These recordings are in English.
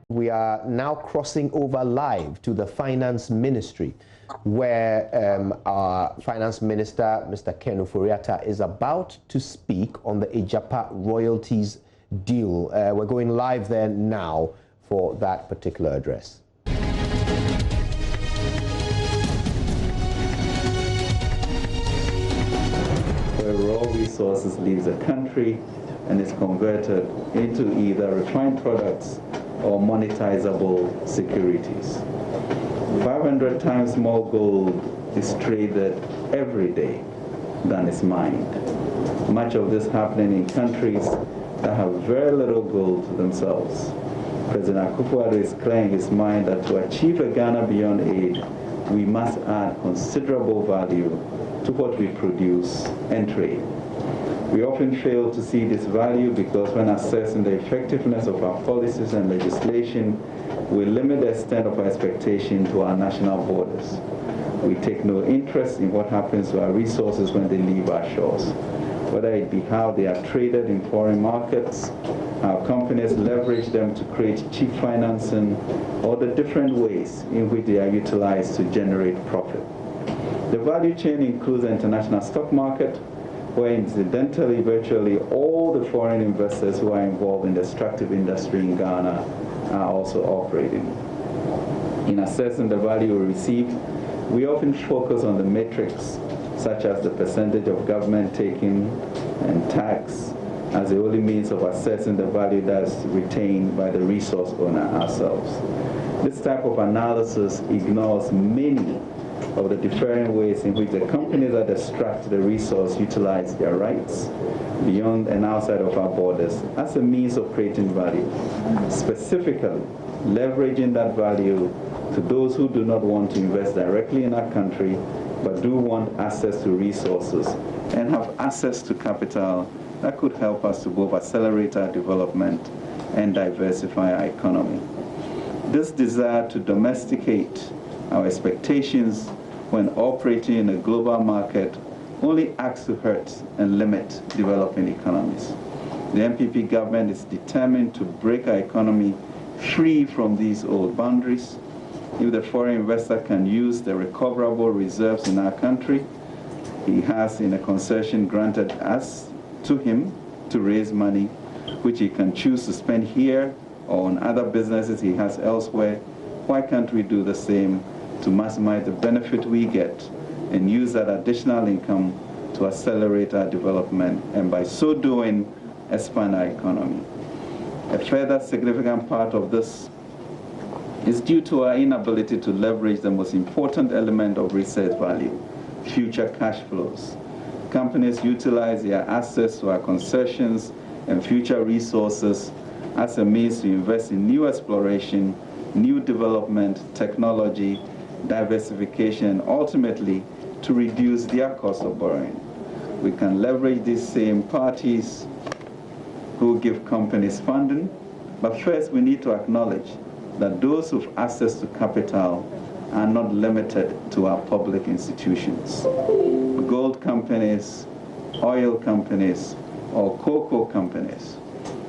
We are now crossing over live to the Finance Ministry, where our Finance Minister, Mr. Ken Ofori-Atta, is about to speak on the Agyapa Royalties Deal. We're going live there now for that particular address. Where raw resources leaves the country and is converted into either refined products or monetizable securities. 500 times more gold is traded every day than is mined. Much of this happening in countries that have very little gold to themselves. President Akufo-Addo is clear in his mind that to achieve a Ghana beyond aid, we must add considerable value to what we produce and trade. We often fail to see this value because when assessing the effectiveness of our policies and legislation, we limit the extent of our expectation to our national borders. We take no interest in what happens to our resources when they leave our shores, whether it be how they are traded in foreign markets, how companies leverage them to create cheap financing, or the different ways in which they are utilized to generate profit. The value chain includes the international stock market, where incidentally virtually all the foreign investors who are involved in the extractive industry in Ghana are also operating. In assessing the value we receive, we often focus on the metrics such as the percentage of government taking and tax as the only means of assessing the value that's retained by the resource owner ourselves. This type of analysis ignores many of the differing ways in which the companies that extract the resource utilize their rights beyond and outside of our borders as a means of creating value, specifically leveraging that value to those who do not want to invest directly in our country but do want access to resources and have access to capital that could help us to both accelerate our development and diversify our economy. This desire to domesticate our expectations when operating in a global market only acts to hurt and limit developing economies. The NPP government is determined to break our economy free from these old boundaries. If the foreign investor can use the recoverable reserves in our country, he has in a concession granted us to him to raise money, which he can choose to spend here or on other businesses he has elsewhere. Why can't we do the same to maximize the benefit we get and use that additional income to accelerate our development and by so doing expand our economy? A further significant part of this is due to our inability to leverage the most important element of research value, future cash flows. Companies utilize their access to our concessions and future resources as a means to invest in new exploration, new development, technology, diversification, and ultimately to reduce their cost of borrowing. We can leverage these same parties who give companies funding, but first we need to acknowledge that those with access to capital are not limited to our public institutions. Gold companies, oil companies, or cocoa companies.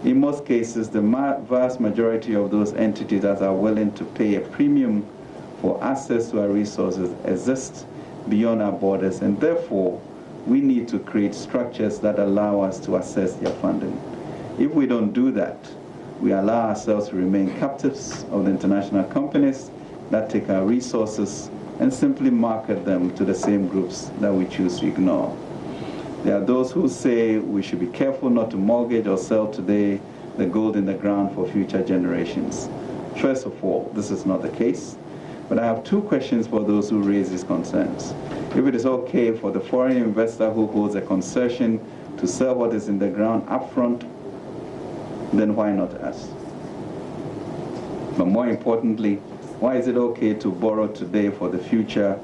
In most cases, the vast majority of those entities that are willing to pay a premium for access to our resources exist beyond our borders, and therefore we need to create structures that allow us to access their funding. If we don't do that, we allow ourselves to remain captives of the international companies that take our resources and simply market them to the same groups that we choose to ignore. There are those who say we should be careful not to mortgage or sell today the gold in the ground for future generations. First of all, this is not the case, but I have two questions for those who raise these concerns. If it is okay for the foreign investor who holds a concession to sell what is in the ground upfront, then why not us? But more importantly, why is it okay to borrow today for the future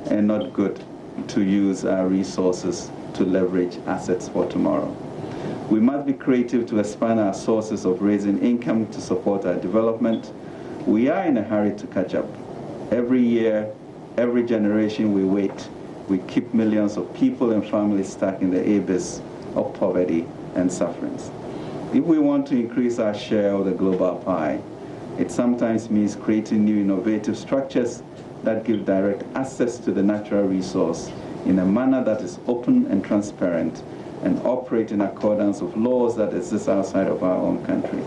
and not good to use our resources to leverage assets for tomorrow? We must be creative to expand our sources of raising income to support our development. We are in a hurry to catch up. Every year, every generation we wait, we keep millions of people and families stuck in the abyss of poverty and sufferings. If we want to increase our share of the global pie, It sometimes means creating new innovative structures that give direct access to the natural resource in a manner that is open and transparent and operate in accordance with laws that exist outside of our own country.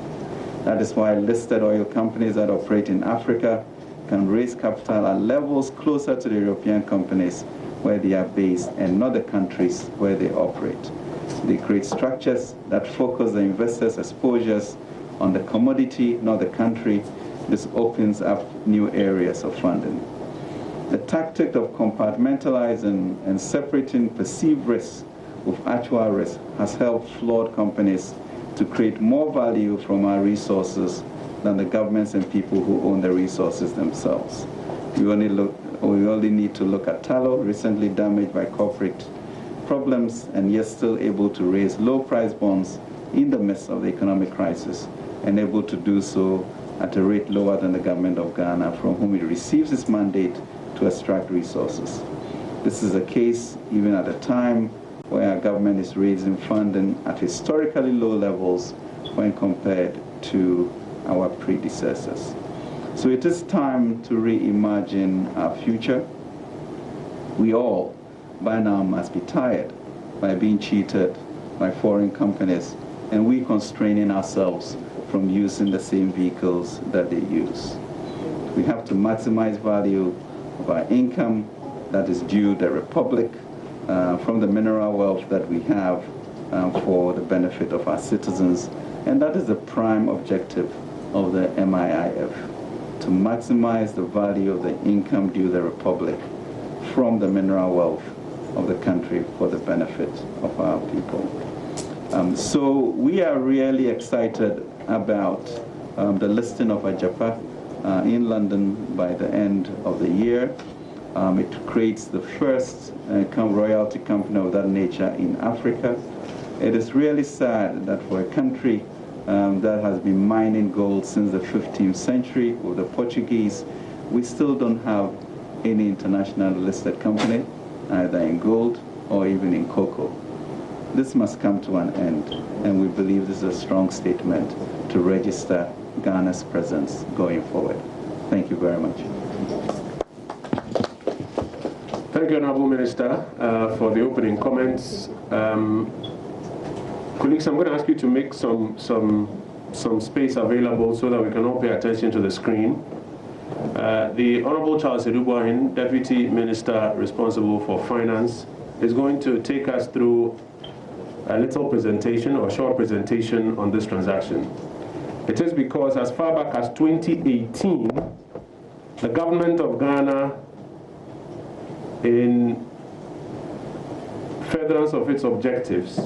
That is why listed oil companies that operate in Africa can raise capital at levels closer to the European companies where they are based and not the countries where they operate. They create structures that focus the investors' exposures on the commodity, not the country. This opens up new areas of funding. The tactic of compartmentalizing and separating perceived risks with actual risk has helped flawed companies to create more value from our resources than the governments and people who own the resources themselves. We only need to look at tallow, recently damaged by corporate problems and yet still able to raise low-price bonds in the midst of the economic crisis, and able to do so at a rate lower than the government of Ghana, from whom it receives its mandate to extract resources. This is the case even at a time where our government is raising funding at historically low levels when compared to our predecessors. So it is time to reimagine our future. We all, by now, must be tired by being cheated by foreign companies and we constraining ourselves from using the same vehicles that they use. We have to maximize value of our income that is due the Republic from the mineral wealth that we have for the benefit of our citizens, and that is the prime objective of the MIIF, to maximize the value of the income due the Republic from the mineral wealth of the country for the benefit of our people. So we are really excited about the listing of Agyapa in London by the end of the year. It creates the first royalty company of that nature in Africa. It is really sad that for a country that has been mining gold since the 15th century with the Portuguese, we still don't have any international listed company, either in gold or even in cocoa. This must come to an end, and we believe this is a strong statement to register Ghana's presence going forward. Thank you very much. Thank you, Honorable Minister, for the opening comments. Colleagues, I'm going to ask you to make some space available so that we can all pay attention to the screen. The Honorable Charles Edubuahin, Deputy Minister responsible for Finance, is going to take us through a little presentation or a short presentation on this transaction. It is because as far back as 2018, the government of Ghana, in furtherance of its objectives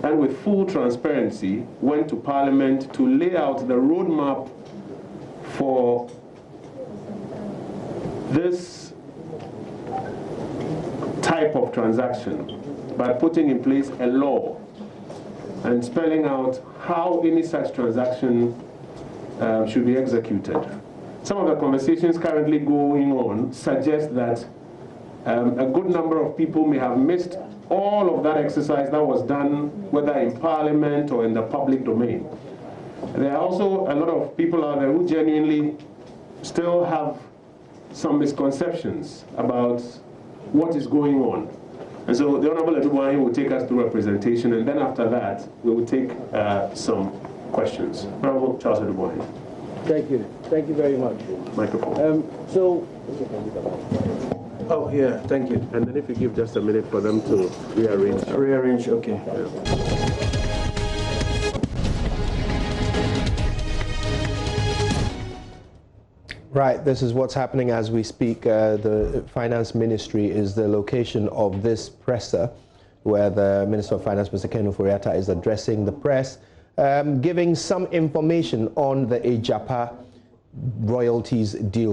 and with full transparency, went to Parliament to lay out the roadmap for this type of transaction by putting in place a law and spelling out how any such transaction should be executed. Some of the conversations currently going on suggest that a good number of people may have missed all of that exercise that was done, whether in Parliament or in the public domain. There are also a lot of people out there who genuinely still have some misconceptions about what is going on. And so the Honorable Edubuahin will take us through a presentation, and then after that, we will take some questions. Honorable Charles Edubuahin. Thank you. Thank you very much. Microphone. Oh, yeah, thank you. And then if you give just a minute for them to rearrange. Rearrange, okay. Right, this is what's happening as we speak. The Finance Ministry is the location of this presser where the Minister of Finance, Mr. Ken Ofori-Atta, is addressing the press, giving some information on the Agyapa Royalties Deal.